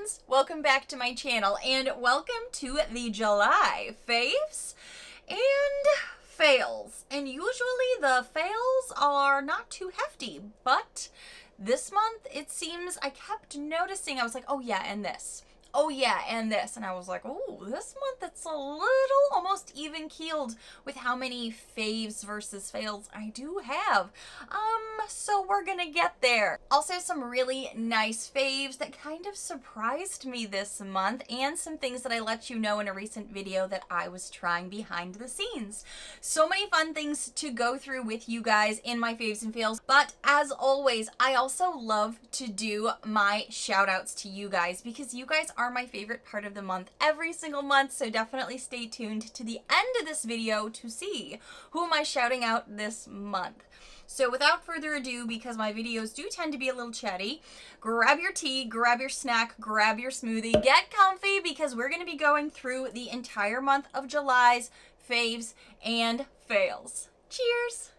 friends, welcome back to my channel and welcome to the July faves and fails. And usually the fails are not too hefty, but this month it seems I kept noticing, I was like, oh yeah, and this. Oh yeah, and this. And I was like, oh, this month it's a little almost even keeled with how many faves versus fails I do have. So we're gonna get there. Also some really nice faves that kind of surprised me this month, and some things that I let you know in a recent video that I was trying behind the scenes. So many fun things to go through with you guys in my faves and fails, but as always, I also love to do my shout outs to you guys because you guys are my favorite part of the month every single month, so definitely stay tuned to the end of this video to see who am I shouting out this month. So without further ado, because my videos do tend to be a little chatty, grab your tea, grab your snack, grab your smoothie, get comfy because we're going to be going through the entire month of July's faves and fails. Cheers!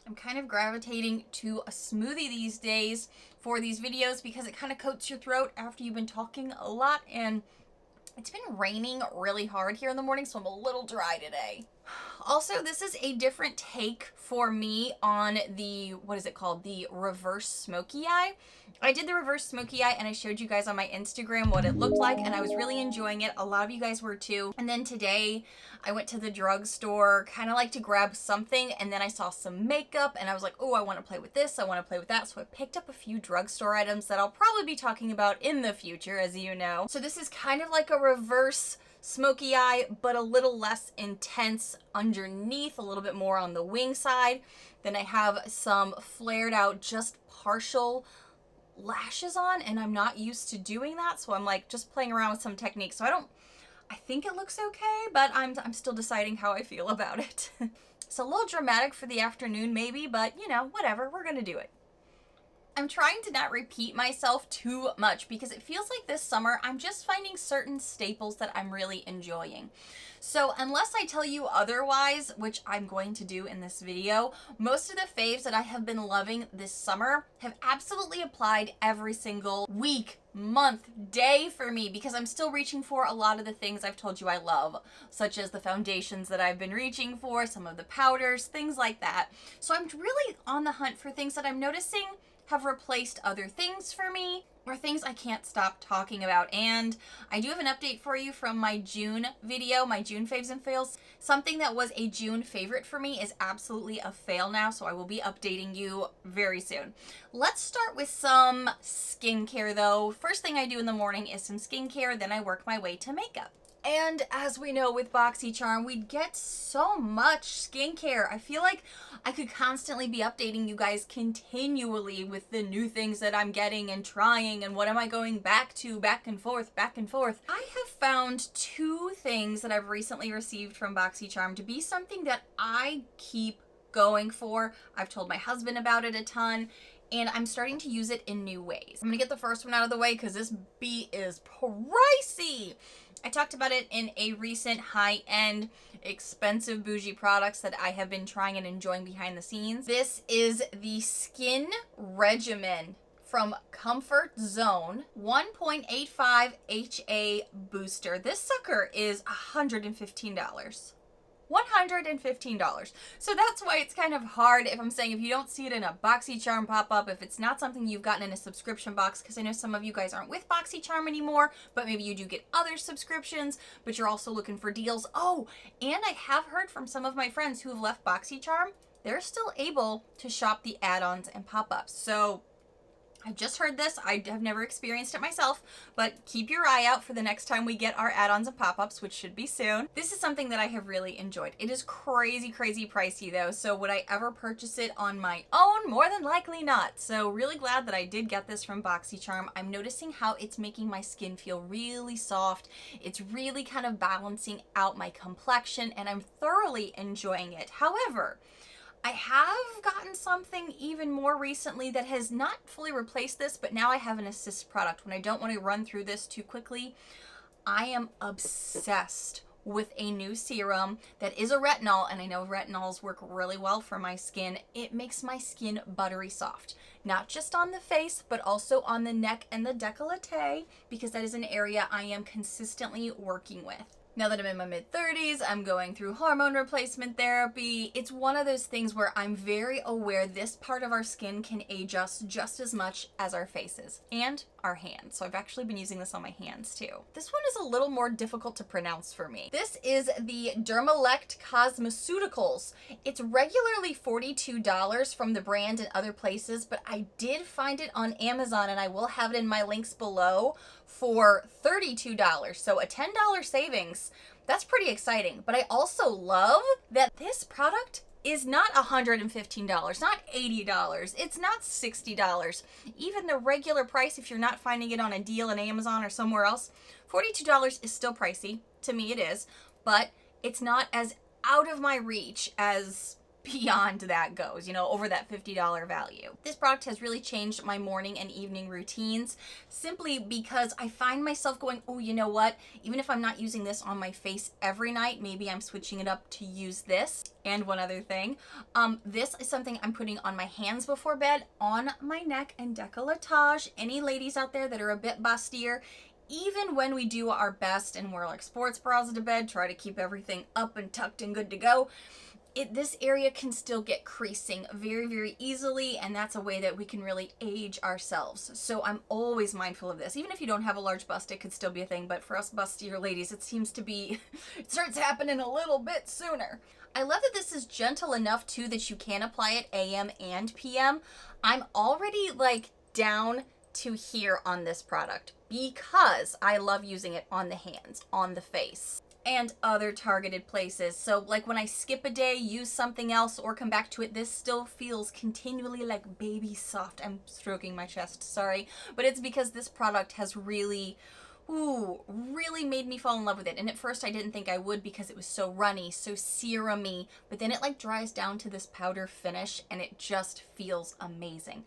I'm kind of gravitating to a smoothie these days for these videos because it kind of coats your throat after you've been talking a lot, and it's been raining really hard here in the morning, so I'm a little dry today. Also, this is a different take for me on the, what is it called? The reverse smoky eye. I did the reverse smoky eye and I showed you guys on my Instagram what it looked like, and I was really enjoying it. A lot of you guys were too. And then today I went to the drugstore, kind of like to grab something, and then I saw some makeup and I was like, oh, I want to play with this, I want to play with that. So I picked up a few drugstore items that I'll probably be talking about in the future, as you know. So this is kind of like a reverse smoky eye, but a little less intense underneath, a little bit more on the wing side. Then I have some flared out, just partial lashes on, and I'm not used to doing that, so I'm like just playing around with some techniques. So I think it looks okay, but I'm still deciding how I feel about it. It's a little dramatic for the afternoon maybe, but you know, whatever, we're gonna do it. I'm trying to not repeat myself too much because it feels like this summer I'm just finding certain staples that I'm really enjoying. So unless I tell you otherwise, which I'm going to do in this video, most of the faves that I have been loving this summer have absolutely applied every single week, month, day for me, because I'm still reaching for a lot of the things I've told you I love, such as the foundations that I've been reaching for, some of the powders, things like that. So I'm really on the hunt for things that I'm noticing have replaced other things for me, or things I can't stop talking about. And I do have an update for you from my June video, my June faves and fails. Something that was a June favorite for me is absolutely a fail now, so I will be updating you very soon. Let's start with some skincare though. First thing I do in the morning is some skincare, then I work my way to makeup. And as we know with BoxyCharm, we get so much skincare. I feel like I could constantly be updating you guys continually with the new things that I'm getting and trying and what am I going back to, back and forth, back and forth. I have found two things that I've recently received from BoxyCharm to be something that I keep going for. I've told my husband about it a ton, and I'm starting to use it in new ways. I'm gonna get the first one out of the way because this bee is pricey. I talked about it in a recent high-end, expensive bougie products that I have been trying and enjoying behind the scenes. This is the Skin Regimen from Comfort Zone 1.85 HA Booster. This sucker is $115. $115. So that's why it's kind of hard if I'm saying if you don't see it in a BoxyCharm pop-up, if it's not something you've gotten in a subscription box, because I know some of you guys aren't with BoxyCharm anymore, but maybe you do get other subscriptions, but you're also looking for deals. Oh, and I have heard from some of my friends who have left BoxyCharm, they're still able to shop the add-ons and pop-ups. So I've just heard this. I have never experienced it myself, but keep your eye out for the next time we get our add-ons and pop-ups, which should be soon. This is something that I have really enjoyed. It is crazy, crazy pricey though, so would I ever purchase it on my own? More than likely not. So really glad that I did get this from BoxyCharm. I'm noticing how it's making my skin feel really soft. It's really kind of balancing out my complexion, and I'm thoroughly enjoying it. However, I have gotten something even more recently that has not fully replaced this, but now I have an assist product when I don't want to run through this too quickly. I am obsessed with a new serum that is a retinol, and I know retinols work really well for my skin. It makes my skin buttery soft, not just on the face, but also on the neck and the décolleté, because that is an area I am consistently working with. Now that I'm in my mid-30s, I'm going through hormone replacement therapy. It's one of those things where I'm very aware this part of our skin can age us just as much as our faces and our hands. So I've actually been using this on my hands too. This one is a little more difficult to pronounce for me. This is the Dermalect Cosmeceuticals. It's regularly $42 from the brand and other places, but I did find it on Amazon, and I will have it in my links below, for $32. So a $10 savings. That's pretty exciting. But I also love that this product is not $115, not $80, it's not $60. Even the regular price, if you're not finding it on a deal on Amazon or somewhere else, $42 is still pricey. To me it is, but it's not as out of my reach as beyond that goes, you know, over that $50 value. This product has really changed my morning and evening routines, simply because I find myself going, oh, you know what, even if I'm not using this on my face every night, maybe I'm switching it up to use this. And one other thing, this is something I'm putting on my hands before bed, on my neck and décolletage. Any ladies out there that are a bit bustier, even when we do our best and wear like sports bras to bed, try to keep everything up and tucked and good to go, this area can still get creasing very, very easily, and that's a way that we can really age ourselves. So I'm always mindful of this. Even if you don't have a large bust, it could still be a thing, but for us bustier ladies, it seems to be, it starts happening a little bit sooner. I love that this is gentle enough too that you can apply it AM and PM. I'm already like down to here on this product because I love using it on the hands, on the face, and other targeted places. So like when I skip a day, use something else, or come back to it, this still feels continually like baby soft. I'm stroking my chest, sorry, but it's because this product has really made me fall in love with it. And at first I didn't think I would, because it was so runny, so serum-y, but then it like dries down to this powder finish and it just feels amazing.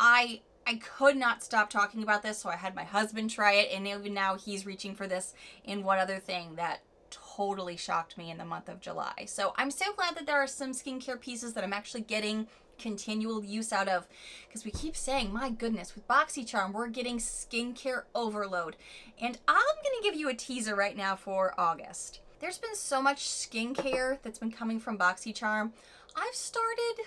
I could not stop talking about this, so I had my husband try it, and even now he's reaching for this. And one other thing that totally shocked me in the month of July. So I'm so glad that there are some skincare pieces that I'm actually getting continual use out of, because we keep saying, my goodness, with BoxyCharm we're getting skincare overload. And I'm gonna give you a teaser right now for August. There's been so much skincare that's been coming from BoxyCharm. I've started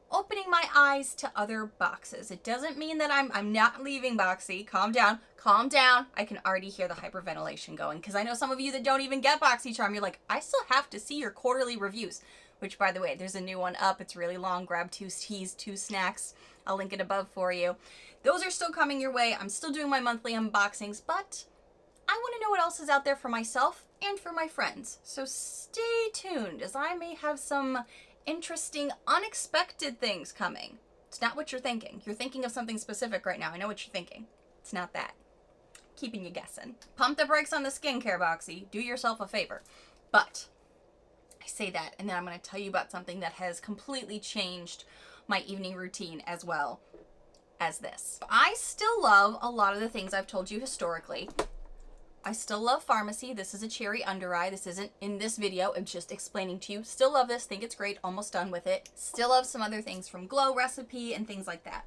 opening my eyes to other boxes. It doesn't mean that I'm not leaving Boxy. Calm down. Calm down. I can already hear the hyperventilation going, because I know some of you that don't even get BoxyCharm, you're like, I still have to see your quarterly reviews. Which, by the way, there's a new one up. It's really long. Grab 2 teas, 2 snacks. I'll link it above for you. Those are still coming your way. I'm still doing my monthly unboxings, but I want to know what else is out there for myself and for my friends. So stay tuned, as I may have some interesting, unexpected things coming. It's not what you're thinking. You're thinking of something specific right now. I know what you're thinking. It's not that. Keeping you guessing. Pump the brakes on the skincare, Boxy. Do yourself a favor. But I say that, and then I'm going to tell you about something that has completely changed my evening routine as well as this. I still love a lot of the things I've told you historically. I still love Pharmacy. This is a cherry under eye. This isn't in this video. I'm just explaining to you. Still love this. Think it's great. Almost done with it. Still love some other things from Glow Recipe and things like that.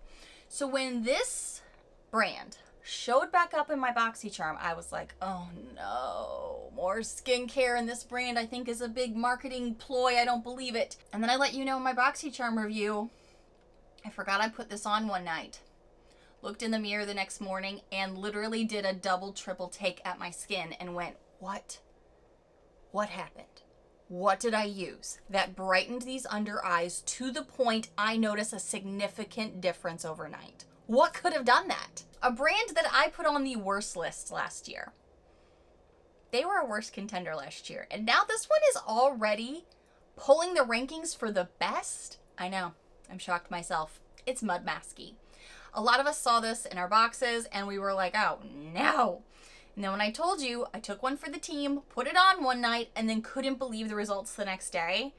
So when this brand showed back up in my BoxyCharm, I was like, oh no, more skincare in this brand I think is a big marketing ploy. I don't believe it. And then I let you know in my BoxyCharm review, I forgot I put this on one night. Looked in the mirror the next morning and literally did a double, triple take at my skin and went, what? What happened? What did I use that brightened these under eyes to the point I notice a significant difference overnight? What could have done that? A brand that I put on the worst list last year. They were a worst contender last year. And now this one is already pulling the rankings for the best. I know, I'm shocked myself. It's Mudmasky. A lot of us saw this in our boxes and we were like, oh no. And then when I told you, I took one for the team, put it on one night, and then couldn't believe the results the next day.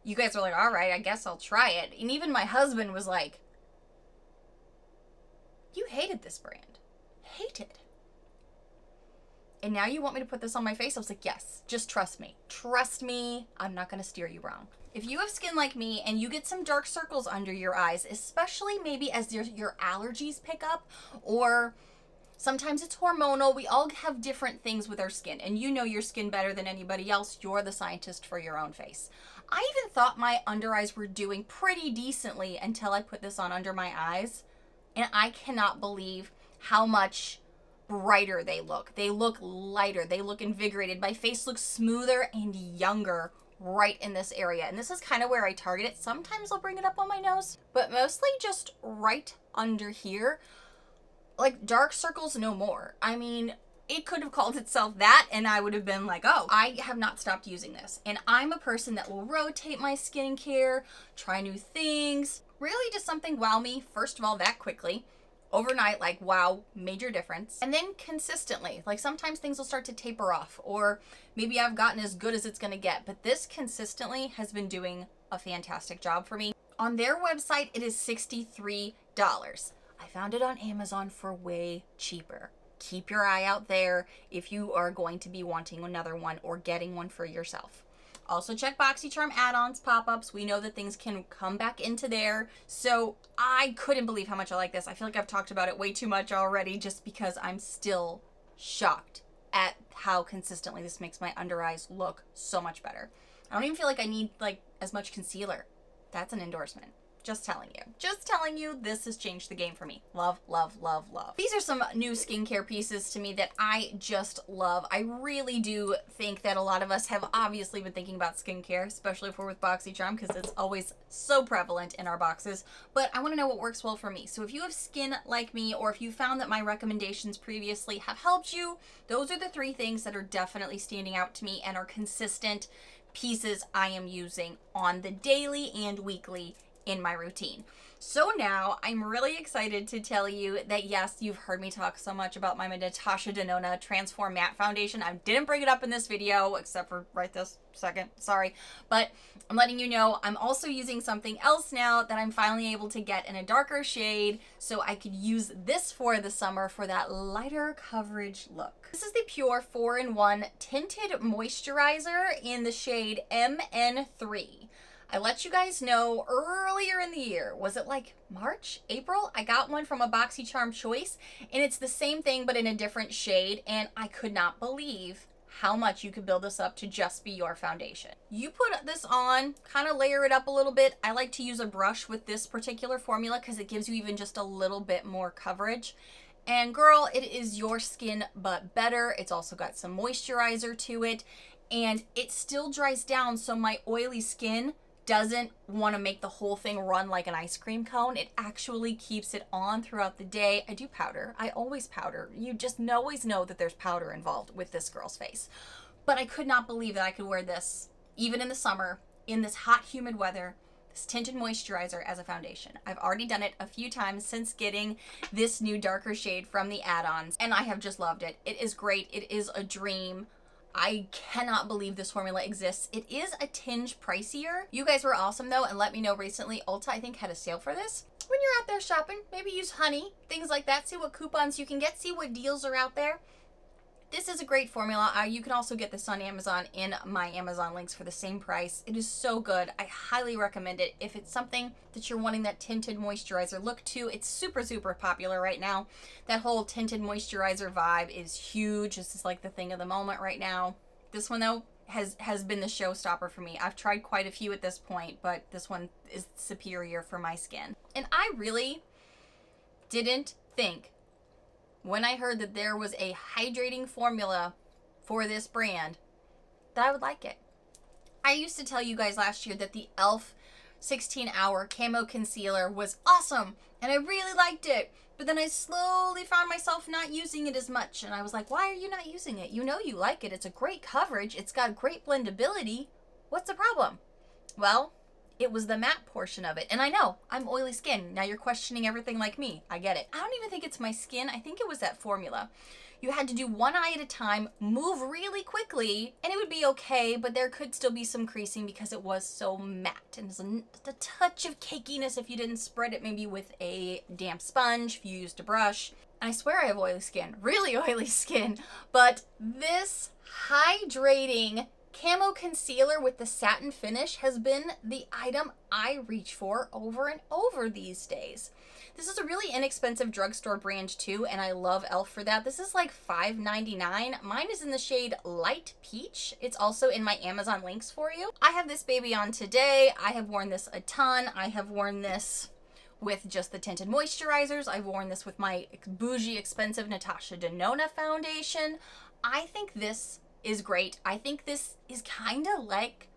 You guys were like, all right, I guess I'll try it. And even my husband was like, you hated this brand. Hated. And now you want me to put this on my face? I was like, yes, just trust me. Trust me, I'm not gonna steer you wrong. If you have skin like me and you get some dark circles under your eyes, especially maybe as your allergies pick up, or sometimes it's hormonal. We all have different things with our skin, and you know your skin better than anybody else. You're the scientist for your own face. I even thought my under eyes were doing pretty decently until I put this on under my eyes, and I cannot believe how much brighter they look. They look lighter. They look invigorated. My face looks smoother and younger right in this area. And this is kind of where I target it. Sometimes I'll bring it up on my nose, but mostly just right under here. Like dark circles no more. I mean, it could have called itself that and I would have been like, oh, I have not stopped using this. And I'm a person that will rotate my skincare, try new things. Really just something wow me, first of all, that quickly. Overnight, like, wow, major difference. And then consistently, like sometimes things will start to taper off, or maybe I've gotten as good as it's gonna get, but this consistently has been doing a fantastic job for me. On their website, it is $63. I found it on Amazon for way cheaper. Keep your eye out there if you are going to be wanting another one or getting one for yourself. Also check BoxyCharm add-ons, pop-ups. We know that things can come back into there. So I couldn't believe how much I like this. I feel like I've talked about it way too much already just because I'm still shocked at how consistently this makes my under eyes look so much better. I don't even feel like I need like as much concealer. That's an endorsement. Just telling you. Just telling you, this has changed the game for me. Love, love, love, love. These are some new skincare pieces to me that I just love. I really do think that a lot of us have obviously been thinking about skincare, especially if we're with BoxyCharm, because it's always so prevalent in our boxes. But I want to know what works well for me. So if you have skin like me, or if you found that my recommendations previously have helped you, those are the 3 things that are definitely standing out to me and are consistent pieces I am using on the daily and weekly in my routine. So now I'm really excited to tell you that yes, you've heard me talk so much about my Natasha Denona Transform Matte Foundation. I didn't bring it up in this video except for right this second, sorry. But I'm letting you know I'm also using something else now that I'm finally able to get in a darker shade so I could use this for the summer for that lighter coverage look. This is the Pure 4-in-1 Tinted Moisturizer in the shade MN3. I let you guys know earlier in the year, was it like March, April? I got one from a BoxyCharm Choice, and it's the same thing but in a different shade, and I could not believe how much you could build this up to just be your foundation. You put this on, kind of layer it up a little bit. I like to use a brush with this particular formula because it gives you even just a little bit more coverage. And girl, it is your skin but better. It's also got some moisturizer to it, and it still dries down, so my oily skin doesn't want to make the whole thing run like an ice cream cone. It actually keeps it on throughout the day. I do powder. I always powder. You just always know that there's powder involved with this girl's face. But I could not believe that I could wear this, even in the summer, in this hot, humid weather, this tinted moisturizer as a foundation. I've already done it a few times since getting this new darker shade from the add-ons, and I have just loved it. It is great. It is a dream. I cannot believe this formula exists. It is a tinge pricier. You guys were awesome though, and let me know recently, Ulta I think had a sale for this. When you're out there shopping, maybe use honey, things like that. See what coupons you can get, see what deals are out there. This is a great formula. You can also get this on Amazon in my Amazon links for the same price. It is so good. I highly recommend it. If it's something that you're wanting that tinted moisturizer look to, it's super, super popular right now. That whole tinted moisturizer vibe is huge. This is like the thing of the moment right now. This one though has been the showstopper for me. I've tried quite a few at this point, but this one is superior for my skin. And I really didn't think when I heard that there was a hydrating formula for this brand that I would like it. I used to tell you guys last year that the e.l.f. 16-hour camo concealer was awesome and I really liked it, but then I slowly found myself not using it as much, and I was like, why are you not using it? You know you like it. It's a great coverage. It's got great blendability. What's the problem? Well, it was the matte portion of it. And I know, I'm oily skin. Now you're questioning everything like me. I get it. I don't even think it's my skin. I think it was that formula. You had to do one eye at a time, move really quickly, and it would be okay, but there could still be some creasing because it was so matte. And there's a touch of cakiness if you didn't spread it maybe with a damp sponge, if you used a brush. I swear I have oily skin, really oily skin, but this hydrating camo concealer with the satin finish has been the item I reach for over and over these days. This is a really inexpensive drugstore brand too, and I love e.l.f. for that. This is like $5.99. Mine is in the shade Light Peach. It's also in my Amazon links for you. I have this baby on today. I have worn this a ton. I have worn this with just the tinted moisturizers. I've worn this with my bougie expensive Natasha Denona foundation. I think this is great. I think this is kind of like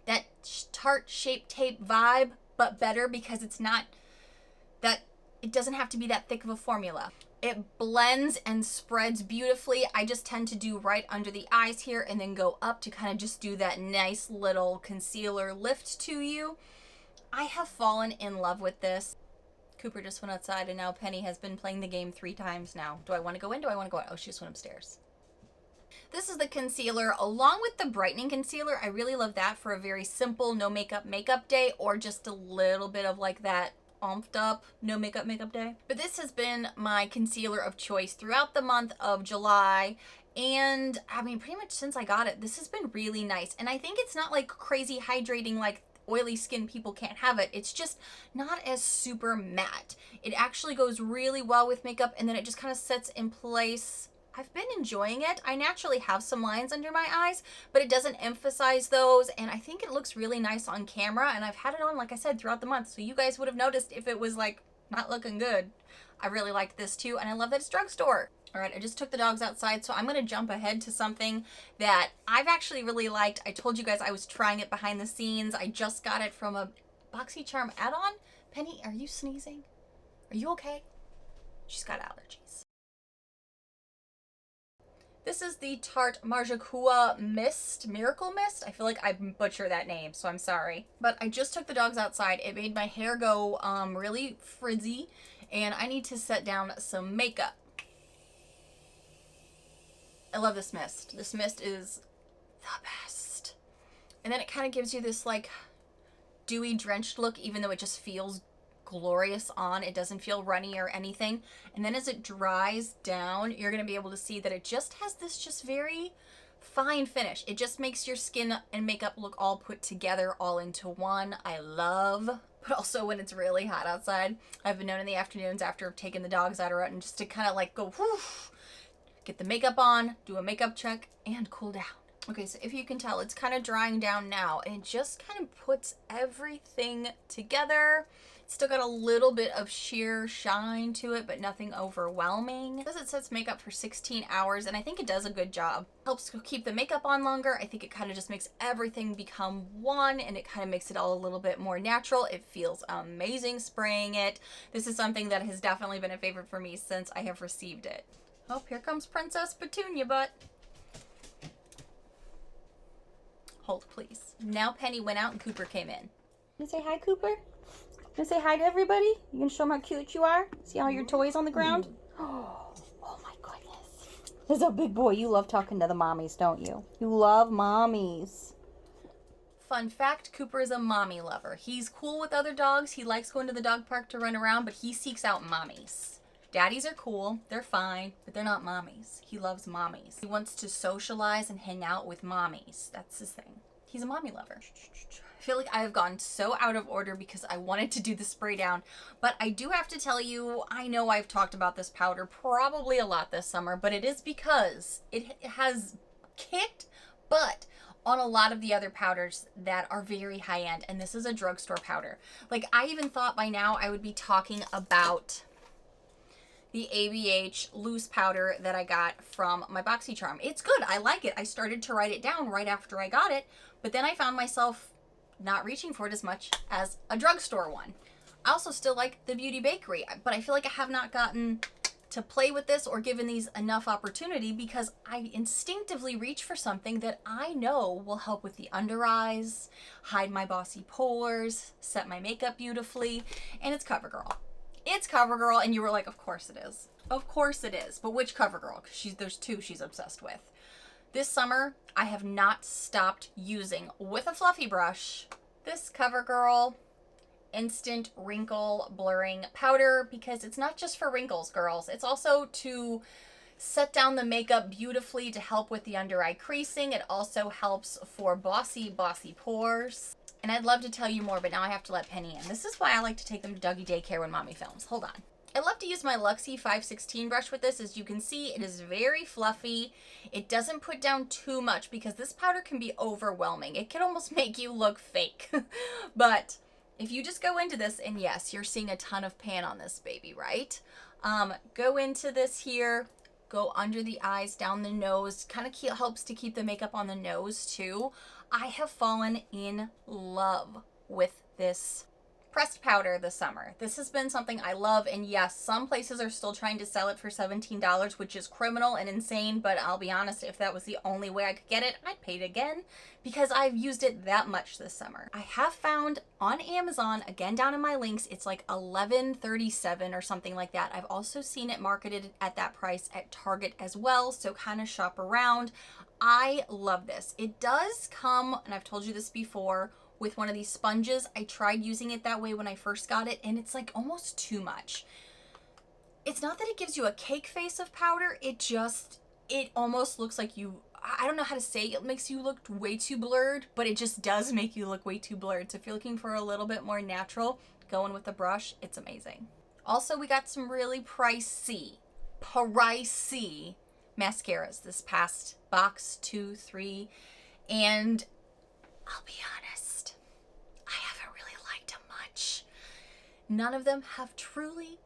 that Tarte Shape Tape vibe, but better because it's not that, it doesn't have to be that thick of a formula. It blends and spreads beautifully. I just tend to do right under the eyes here and then go up to kind of just do that nice little concealer lift to you. I have fallen in love with this. Cooper just went outside and now Penny has been playing the game 3 times now. Do I want to go in? Do I want to go out? Oh, she just went upstairs. This is the concealer along with the brightening concealer. I really love that for a very simple no makeup day, or just a little bit of like that omphed up no makeup day. But this has been my concealer of choice throughout the month of July. And I mean, pretty much since I got it, this has been really nice. And I think it's not like crazy hydrating like oily skin people can't have it. It's just not as super matte. It actually goes really well with makeup, and then it just kind of sets in place. I've been enjoying it. I naturally have some lines under my eyes, but it doesn't emphasize those, and I think it looks really nice on camera, and I've had it on, like I said, throughout the month, so you guys would have noticed if it was like not looking good. I really like this too, and I love that it's drugstore. All right, I just took the dogs outside, so I'm going to jump ahead to something that I've actually really liked. I told you guys I was trying it behind the scenes. I just got it from a BoxyCharm add-on. Penny, are you sneezing? Are you okay? She's got allergies. This is the Tarte Maracuja Miracle Mist. I feel like I butcher that name, so I'm sorry. But I just took the dogs outside. It made my hair go really frizzy, and I need to set down some makeup. I love this mist. This mist is the best. And then it kind of gives you this like dewy drenched look, even though it just feels glorious on. It doesn't feel runny or anything. And then as it dries down, you're going to be able to see that it just has this just very fine finish. It just makes your skin and makeup look all put together, all into one. I love. But also when it's really hot outside, I've been known in the afternoons after taking the dogs out or out and just to kind of like go whoo, get the makeup on, do a makeup check, and cool down. Okay, so if you can tell, it's kind of drying down now, and it just kind of puts everything together. It's still got a little bit of sheer shine to it, but nothing overwhelming. It says it sets makeup for 16 hours, and I think it does a good job. Helps keep the makeup on longer. I think it kind of just makes everything become one, and it kind of makes it all a little bit more natural. It feels amazing spraying it. This is something that has definitely been a favorite for me since I have received it. Oh, here comes Princess Petunia Butt. Hold, please. Now Penny went out and Cooper came in. You say hi, Cooper? You say hi to everybody? You gonna show them how cute you are? See all your toys on the ground? Oh my goodness. This is a big boy. You love talking to the mommies, don't you? You love mommies. Fun fact, Cooper is a mommy lover. He's cool with other dogs. He likes going to the dog park to run around, but he seeks out mommies. Daddies are cool, they're fine, but they're not mommies. He loves mommies. He wants to socialize and hang out with mommies. That's his thing. He's a mommy lover. I feel like I have gone so out of order because I wanted to do the spray down, but I do have to tell you, I know I've talked about this powder probably a lot this summer, but it is because it has kicked butt on a lot of the other powders that are very high end, and this is a drugstore powder. Like, I even thought by now I would be talking about the ABH loose powder that I got from my BoxyCharm. It's good. I like it. I started to write it down right after I got it, but then I found myself not reaching for it as much as a drugstore one. I also still like the Beauty Bakery, but I feel like I have not gotten to play with this or given these enough opportunity because I instinctively reach for something that I know will help with the under eyes, hide my bossy pores, set my makeup beautifully, and it's CoverGirl. It's CoverGirl, and you were like, of course it is. Of course it is. But which CoverGirl? Because there's two she's obsessed with. This summer, I have not stopped using, with a fluffy brush, this CoverGirl instant wrinkle blurring powder because it's not just for wrinkles, girls. It's also to set down the makeup beautifully to help with the under eye creasing. It also helps for bossy pores. And I'd love to tell you more, but now I have to let Penny in. This is why I like to take them to doggy daycare when mommy films. Hold on. I love to use my Luxie 516 brush with this. As you can see, it is very fluffy. It doesn't put down too much because this powder can be overwhelming. It can almost make you look fake. But if you just go into this, and yes, you're seeing a ton of pan on this baby, right? Go into this here, go under the eyes, down the nose. Kind of helps to keep the makeup on the nose too. I have fallen in love with this pressed powder this summer. This has been something I love, and yes, some places are still trying to sell it for $17, which is criminal and insane, but I'll be honest, if that was the only way I could get it, I'd pay it again because I've used it that much this summer. I have found on Amazon, again down in my links, it's like $11.37 or something like that. I've also seen it marketed at that price at Target as well, so kind of shop around. I love this. It does come, and I've told you this before, with one of these sponges. I tried using it that way when I first got it, and it's like almost too much. It's not that it gives you a cake face of powder, it almost looks like I don't know how to say it makes you look way too blurred, but it just does make you look way too blurred. So if you're looking for a little bit more natural, going with the brush, it's amazing. Also, we got some really pricey mascaras this past box, 2, 3, and I'll be honest, I haven't really liked them much. None of them have truly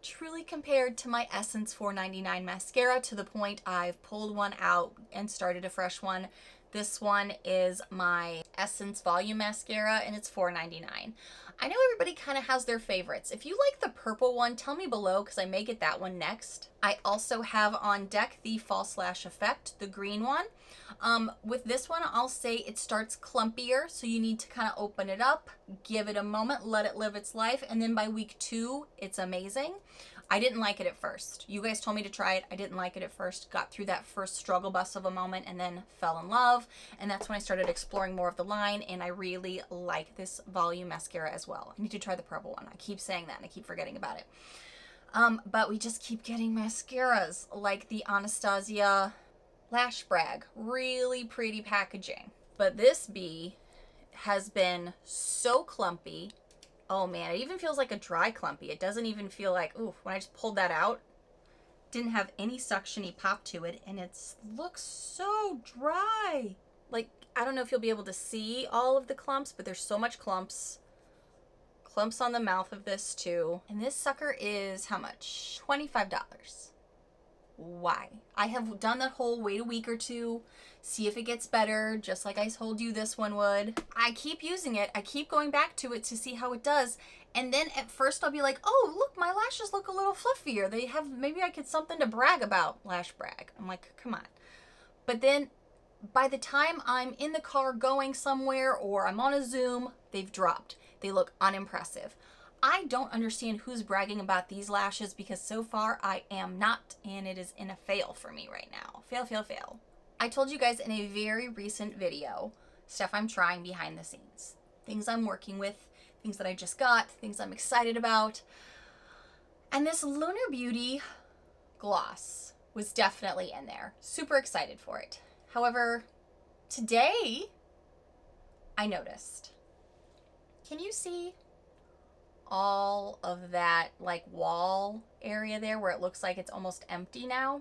compared to my Essence $4.99 mascara, to the point I've pulled one out and started a fresh one. This one is my Essence Volume Mascara, and it's $4.99. I know everybody kind of has their favorites. If you like the purple one, tell me below because I may get that one next. I also have on deck the False Lash Effect, the green one. With this one, I'll say it starts clumpier, so you need to kind of open it up, give it a moment, let it live its life, and then by week 2, it's amazing. I didn't like it at first. You guys told me to try it. I didn't like it at first. Got through that first struggle bus of a moment and then fell in love. And that's when I started exploring more of the line, and I really like this volume mascara as well. I need to try the purple one. I keep saying that and I keep forgetting about it. But we just keep getting mascaras like the Anastasia Lash Brag. Really pretty packaging. But this bee has been so clumpy. Oh man, it even feels like a dry clumpy. It doesn't even feel like, ooh, when I just pulled that out, didn't have any suction-y pop to it, and it looks so dry. Like, I don't know if you'll be able to see all of the clumps, but there's so much clumps. Clumps on the mouth of this too. And this sucker is how much? $25. Why? I have done that whole wait a week or two, see if it gets better, just like I told you this one would. I keep using it. I keep going back to it to see how it does. And then at first I'll be like, oh, look, my lashes look a little fluffier. They have, maybe I get something to brag about, Lash Brag. I'm like, come on. But then by the time I'm in the car going somewhere or I'm on a Zoom, they've dropped. They look unimpressive. I don't understand who's bragging about these lashes because so far I am not, and it is in a fail for me right now. Fail. I told you guys in a very recent video, stuff I'm trying behind the scenes. Things I'm working with, things that I just got, things I'm excited about. And this Lunar Beauty gloss was definitely in there. Super excited for it. However, today I noticed. Can you see all of that like wall area there where it looks like it's almost empty now?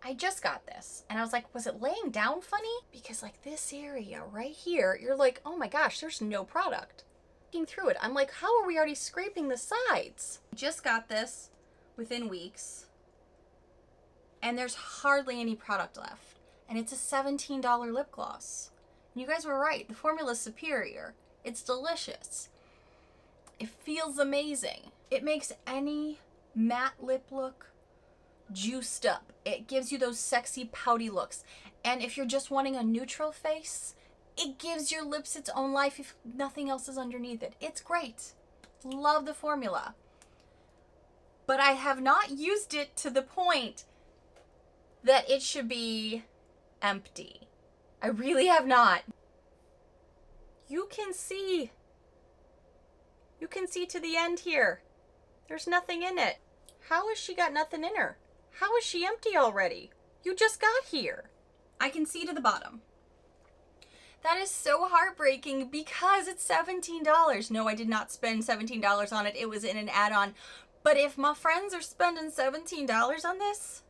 I just got this and I was like, was it laying down funny? Because like this area right here, you're like, oh my gosh, there's no product. Looking through it, I'm like, how are we already scraping the sides? Just got this within weeks and there's hardly any product left, and it's a $17 lip gloss. And you guys were right, the formula's superior. It's delicious. It feels amazing. It makes any matte lip look juiced up. It gives you those sexy pouty looks. And if you're just wanting a neutral face, it gives your lips its own life if nothing else is underneath it. It's great. Love the formula. But I have not used it to the point that it should be empty. I really have not. You can see You can see to the end here. There's nothing in it. How has she got nothing in her? How is she empty already? You just got here. I can see to the bottom. That is so heartbreaking because it's $17. No, I did not spend $17 on it. It was in an add-on. But if my friends are spending $17 on this,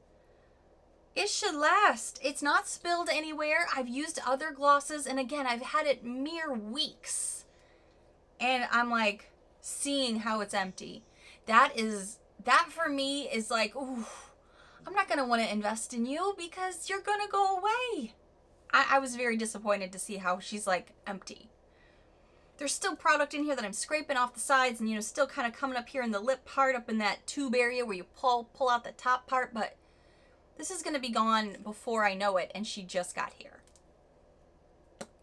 it should last. It's not spilled anywhere. I've used other glosses, and again, I've had it mere weeks. And I'm like seeing how it's empty. That for me is like, ooh, I'm not going to want to invest in you because you're going to go away. I was very disappointed to see how she's like empty. There's still product in here that I'm scraping off the sides and, you know, still kind of coming up here in the lip part, up in that tube area where you pull out the top part, but this is going to be gone before I know it, and she just got here.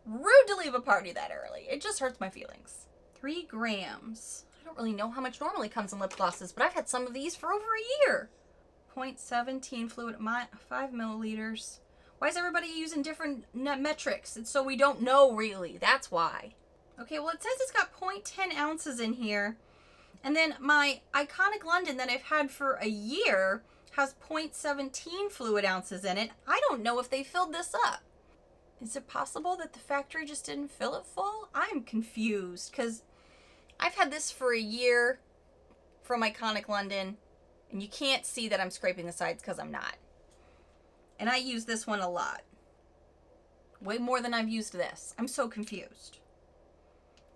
Rude to leave a party that early. It just hurts my feelings. 3 grams. I don't really know how much normally comes in lip glosses, but I've had some of these for over a year. 0.17 fluid, 5 milliliters. Why is everybody using different metrics? It's so we don't know really. That's why. Okay, well, it says it's got 0.10 ounces in here. And then my Iconic London that I've had for a year has 0.17 fluid ounces in it. I don't know if they filled this up. Is it possible that the factory just didn't fill it full? I'm confused because I've had this for a year from Iconic London, and you can't see that I'm scraping the sides because I'm not. And I use this one a lot. Way more than I've used this. I'm so confused.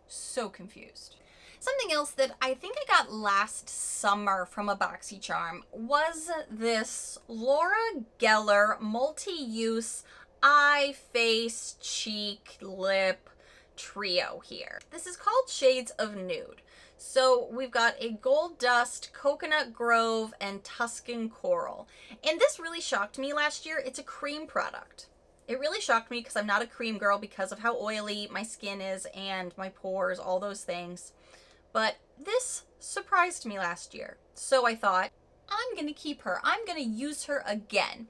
So confused. Something else that I think I got last summer from a BoxyCharm was this Laura Gellar multi-use eye, face, cheek, lip trio here. This is called Shades of Nude. So we've got a Gold Dust, Coconut Grove, and Tuscan Coral. And this really shocked me last year. It's a cream product. It really shocked me because I'm not a cream girl because of how oily my skin is and my pores, all those things. But this surprised me last year. So I thought, I'm going to keep her. I'm going to use her again.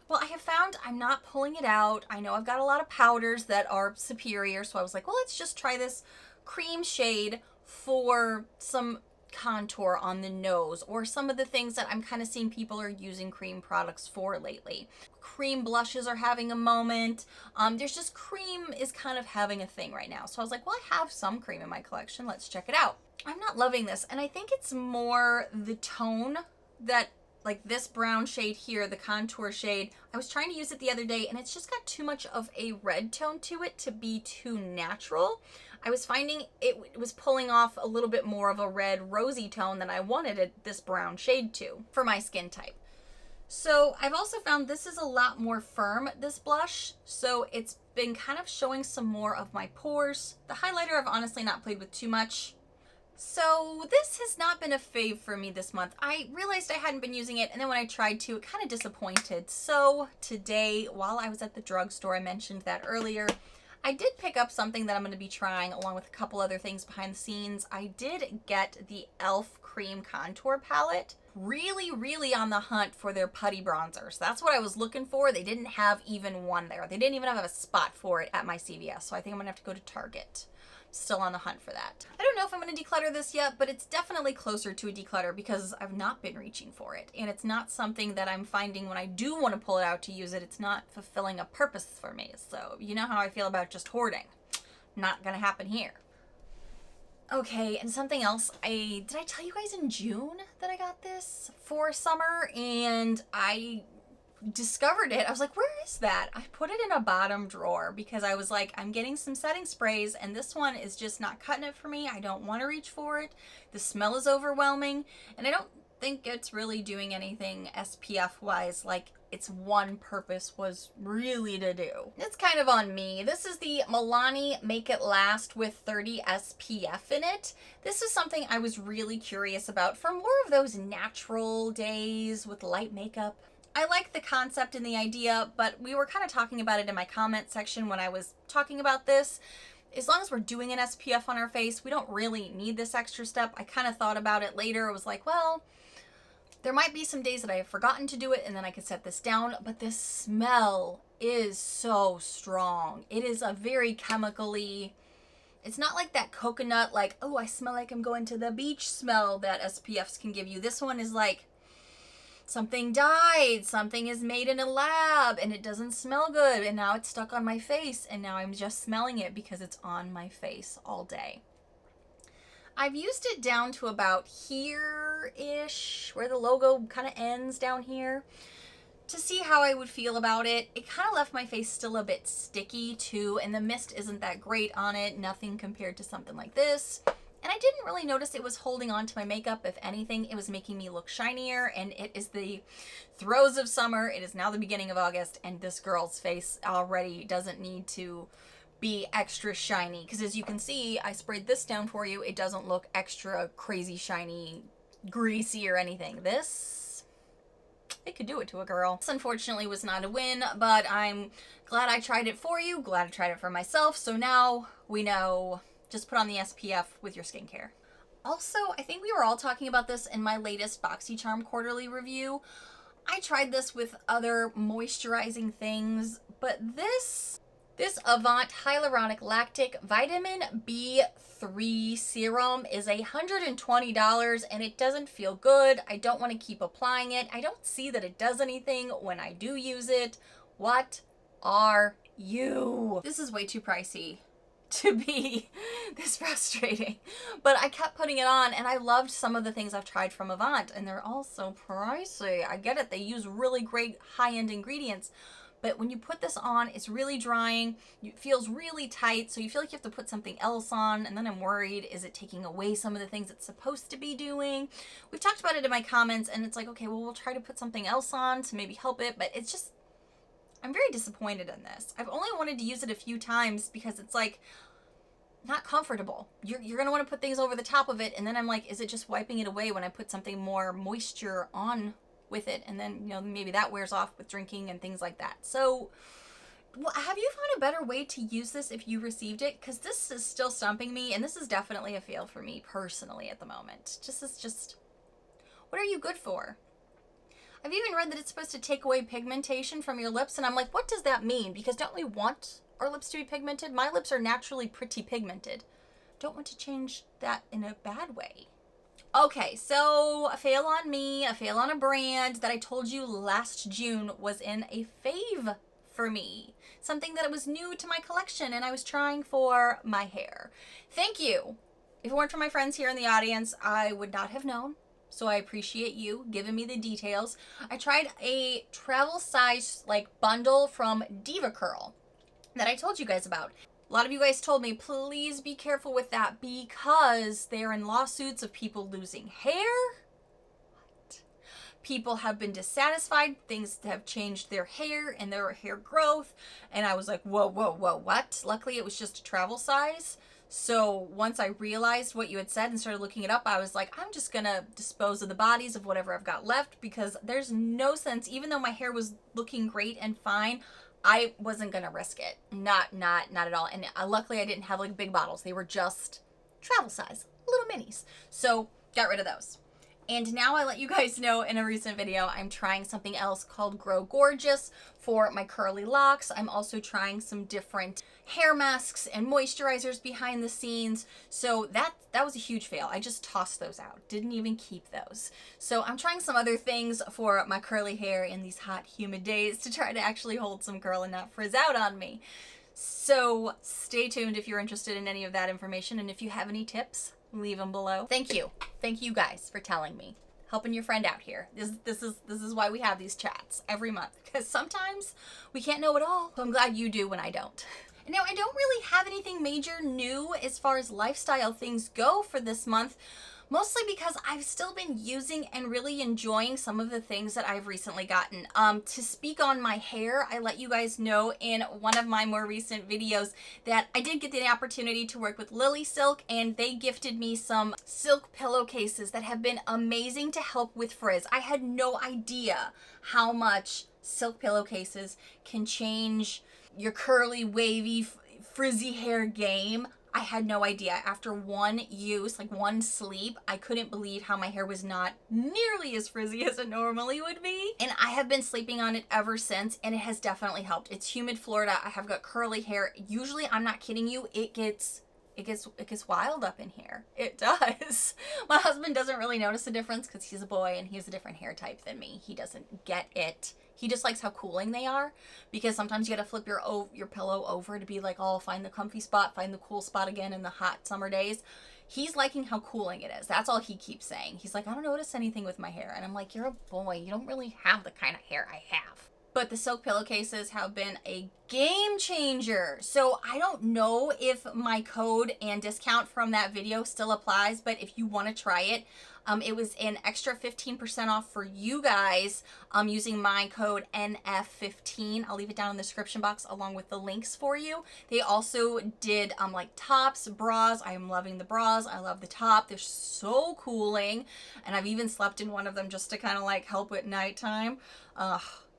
Well, I have found I'm not pulling it out. I know I've got a lot of powders that are superior. So I was like, well, let's just try this cream shade for some contour on the nose or some of the things that I'm kind of seeing people are using cream products for lately. Cream blushes are having a moment. There's just cream is kind of having a thing right now. So I was like, well, I have some cream in my collection. Let's check it out. I'm not loving this. And I think it's more the tone that, like this brown shade here, the contour shade. I was trying to use it the other day and it's just got too much of a red tone to it to be too natural. I was finding it was pulling off a little bit more of a red rosy tone than I wanted this brown shade to for my skin type. So I've also found this is a lot more firm, this blush. So it's been kind of showing some more of my pores. The highlighter I've honestly not played with too much. So this has not been a fave for me this month. I realized I hadn't been using it, and then when I tried to, it kind of disappointed. So today, while I was at the drugstore, I mentioned that earlier, I did pick up something that I'm going to be trying along with a couple other things behind the scenes. I did get the e.l.f. Cream Contour Palette. Really on the hunt for their putty bronzers. That's what I was looking for. They didn't have even one there. They didn't even have a spot for it at my CVS, so I think I'm going to have to go to Target. Still on the hunt for that. I don't know if I'm going to declutter this yet, but it's definitely closer to a declutter because I've not been reaching for it. And it's not something that I'm finding when I do want to pull it out to use it. It's not fulfilling a purpose for me. So you know how I feel about just hoarding. Not going to happen here. Okay, and something else. Did I tell you guys in June that I got this for summer? And I discovered it. I was like, where is that? I put it in a bottom drawer because I was like, I'm getting some setting sprays and this one is just not cutting it for me. I don't want to reach for it. The smell is overwhelming and I don't think it's really doing anything SPF wise like its one purpose was really to do. It's kind of on me. This is the Milani Make It Last with 30 SPF in it. This is something I was really curious about for more of those natural days with light makeup. I like the concept and the idea, but we were kind of talking about it in my comment section when I was talking about this. As long as we're doing an SPF on our face, we don't really need this extra step. I kind of thought about it later. I was like, well, there might be some days that I have forgotten to do it and then I could set this down, but this smell is so strong. It is a very chemically It's not like that coconut, like, oh, I smell like I'm going to the beach smell that SPFs can give you. This one is like, something died, something is made in a lab, and it doesn't smell good, and now it's stuck on my face, and now I'm just smelling it because it's on my face all day. I've used it down to about here-ish, where the logo kind of ends down here, to see how I would feel about it. It kind of left my face still a bit sticky too, and the mist isn't that great on it, nothing compared to something like this. And I didn't really notice it was holding on to my makeup. If anything, it was making me look shinier, and it is the throes of summer. It is now the beginning of August, and this girl's face already doesn't need to be extra shiny, because as you can see, I sprayed this down for you. It doesn't look extra crazy shiny, greasy or anything. This, it could do it to a girl. This unfortunately was not a win, but I'm glad I tried it for you, glad I tried it for myself. So now we know, just put on the SPF with your skincare. Also, I think we were all talking about this in my latest BoxyCharm quarterly review. I tried this with other moisturizing things, but this Avant Hyaluronic Lactic Vitamin B3 Serum is $120, and it doesn't feel good. I don't want to keep applying it. I don't see that it does anything when I do use it. What are you? This is way too pricey to be this frustrating, but I kept putting it on, and I loved some of the things I've tried from Avant, and they're all so pricey. I get it, they use really great high-end ingredients, but when you put this on, it's really drying. It feels really tight, so you feel like you have to put something else on, and then I'm worried, is it taking away some of the things it's supposed to be doing? We've talked about it in my comments, and it's like, okay, well, we'll try to put something else on to maybe help it, but it's just, I'm very disappointed in this. I've only wanted to use it a few times because it's like, not comfortable. You're going to want to put things over the top of it, and then I'm like, is it just wiping it away when I put something more moisture on with it? And then, you know, maybe that wears off with drinking and things like that. So, well, have you found a better way to use this if you received it? Because this is still stumping me, and this is definitely a fail for me personally at the moment. Just, what are you good for? I've even read that it's supposed to take away pigmentation from your lips, and I'm like, what does that mean? Because don't we want our lips to be pigmented? My lips are naturally pretty pigmented. Don't want to change that in a bad way. Okay, so a fail on me, a fail on a brand that I told you last June was in a fave for me. Something that was new to my collection and I was trying for my hair. Thank you. If it weren't for my friends here in the audience, I would not have known. So I appreciate you giving me the details. I tried a travel size like bundle from Deva Curl that I told you guys about. A lot of you guys told me, please be careful with that because they're in lawsuits of people losing hair. What? People have been dissatisfied. Things have changed their hair and their hair growth. And I was like, whoa, whoa, whoa, what? Luckily, it was just a travel size. So once I realized what you had said and started looking it up, I was like, I'm just going to dispose of the bodies of whatever I've got left because there's no sense, even though my hair was looking great and fine, I wasn't going to risk it. Not at all. And luckily I didn't have like big bottles. They were just travel size, little minis. So got rid of those. And now I let you guys know in a recent video, I'm trying something else called Grow Gorgeous for my curly locks. I'm also trying some different hair masks and moisturizers behind the scenes. So that was a huge fail. I just tossed those out. Didn't even keep those. So I'm trying some other things for my curly hair in these hot, humid days to try to actually hold some curl and not frizz out on me. So stay tuned if you're interested in any of that information. And if you have any tips, leave them below. Thank you. Thank you guys for telling me. Helping your friend out here. This is why we have these chats every month. Because sometimes we can't know it all. So I'm glad you do when I don't. Now, I don't really have anything major new as far as lifestyle things go for this month. Mostly because I've still been using and really enjoying some of the things that I've recently gotten. To speak on my hair, I let you guys know in one of my more recent videos that I did get the opportunity to work with Lily Silk, and they gifted me some silk pillowcases that have been amazing to help with frizz. I had no idea how much silk pillowcases can change your curly, wavy, frizzy hair game. I had no idea. After one use, like one sleep, I couldn't believe how my hair was not nearly as frizzy as it normally would be. And I have been sleeping on it ever since, and it has definitely helped. It's humid Florida. I have got curly hair. Usually, I'm not kidding you, it gets it gets wild up in here. It does. My husband doesn't really notice the difference because he's a boy and he has a different hair type than me. He doesn't get it. He just likes how cooling they are, because sometimes you gotta flip your pillow over to be like, oh, find the comfy spot, find the cool spot again in the hot summer days. He's liking how cooling it is. That's all he keeps saying. He's like, I don't notice anything with my hair. And I'm like, you're a boy. You don't really have the kind of hair I have. But the silk pillowcases have been a game changer. So I don't know if my code and discount from that video still applies, but if you want to try it, it was an extra 15% off for you guys using my code NF15. I'll leave it down in the description box along with the links for you. They also did like tops, bras. I am loving the bras. I love the top. They're so cooling. And I've even slept in one of them just to kind of like help at nighttime.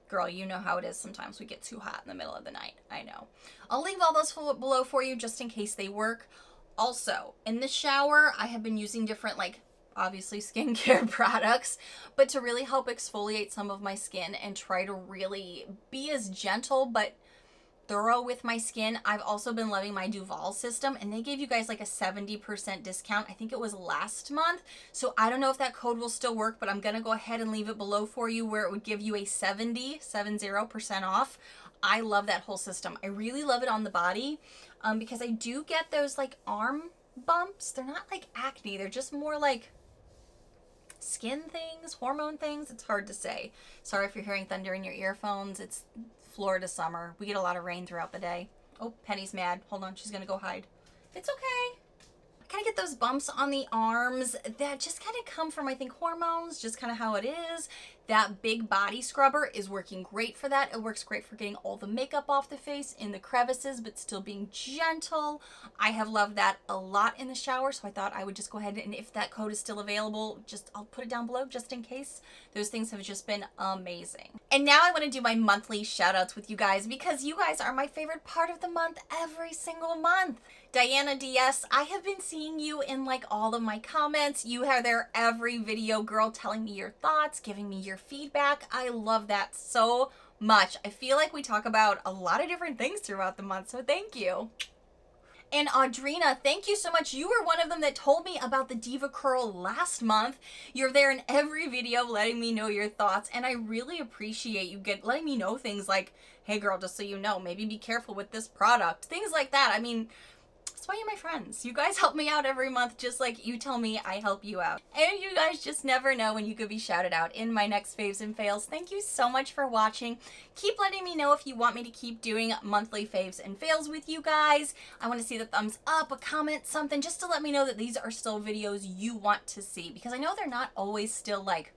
Girl, you know how it is. Sometimes we get too hot in the middle of the night. I know. I'll leave all those below for you just in case they work. Also, in the shower, I have been using different, like, obviously skincare products, but to really help exfoliate some of my skin and try to really be as gentle but thorough with my skin. I've also been loving my Duval system, and they gave you guys like a 70% discount. I think it was last month. So I don't know if that code will still work, but I'm going to go ahead and leave it below for you where it would give you a 70% off. I love that whole system. I really love it on the body because I do get those like arm bumps. They're not like acne. They're just more like skin things, hormone things. It's hard to say. Sorry if you're hearing thunder in your earphones. It's Florida summer. We get a lot of rain throughout the day. Oh, Penny's mad. Hold on, she's gonna go hide. It's okay. I kind of get those bumps on the arms that just kind of come from, I think, hormones, just kind of how it is. That big body scrubber is working great for that. It works great for getting all the makeup off the face in the crevices, but still being gentle. I have loved that a lot in the shower, so I thought I would just go ahead and, if that code is still available, I'll put it down below just in case. Those things have just been amazing. And now I want to do my monthly shout outs with you guys because you guys are my favorite part of the month every single month. Diana DS, I have been seeing you in like all of my comments. You are there every video, girl, telling me your thoughts, giving me your feedback. I love that so much. I feel like we talk about a lot of different things throughout the month, so thank you. And Audrina, thank you so much. You were one of them that told me about the Deva Curl last month. You're there in every video letting me know your thoughts, and I really appreciate you letting me know things like, hey girl, just so you know, maybe be careful with this product. Things like that. I mean, that's why you're my friends. You guys help me out every month just like you tell me I help you out. And you guys just never know when you could be shouted out in my next faves and fails. Thank you so much for watching. Keep letting me know if you want me to keep doing monthly faves and fails with you guys. I want to see the thumbs up, a comment, something, just to let me know that these are still videos you want to see. Because I know they're not always still like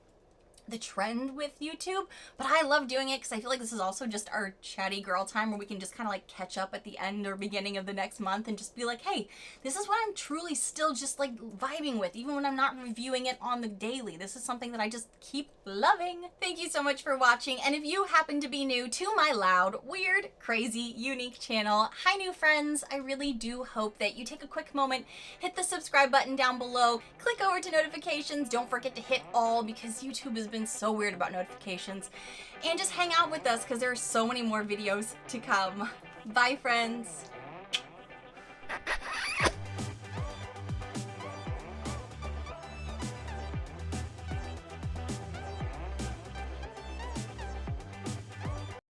the trend with YouTube, but I love doing it because I feel like this is also just our chatty girl time where we can just kind of like catch up at the end or beginning of the next month and just be like, hey, this is what I'm truly still just like vibing with, even when I'm not reviewing it on the daily. This is something that I just keep loving. Thank you so much for watching, and if you happen to be new to my loud, weird, crazy, unique channel, hi new friends, I really do hope that you take a quick moment, hit the subscribe button down below, click over to notifications, don't forget to hit all because YouTube has been so weird about notifications, and just hang out with us because there are so many more videos to come. Bye friends.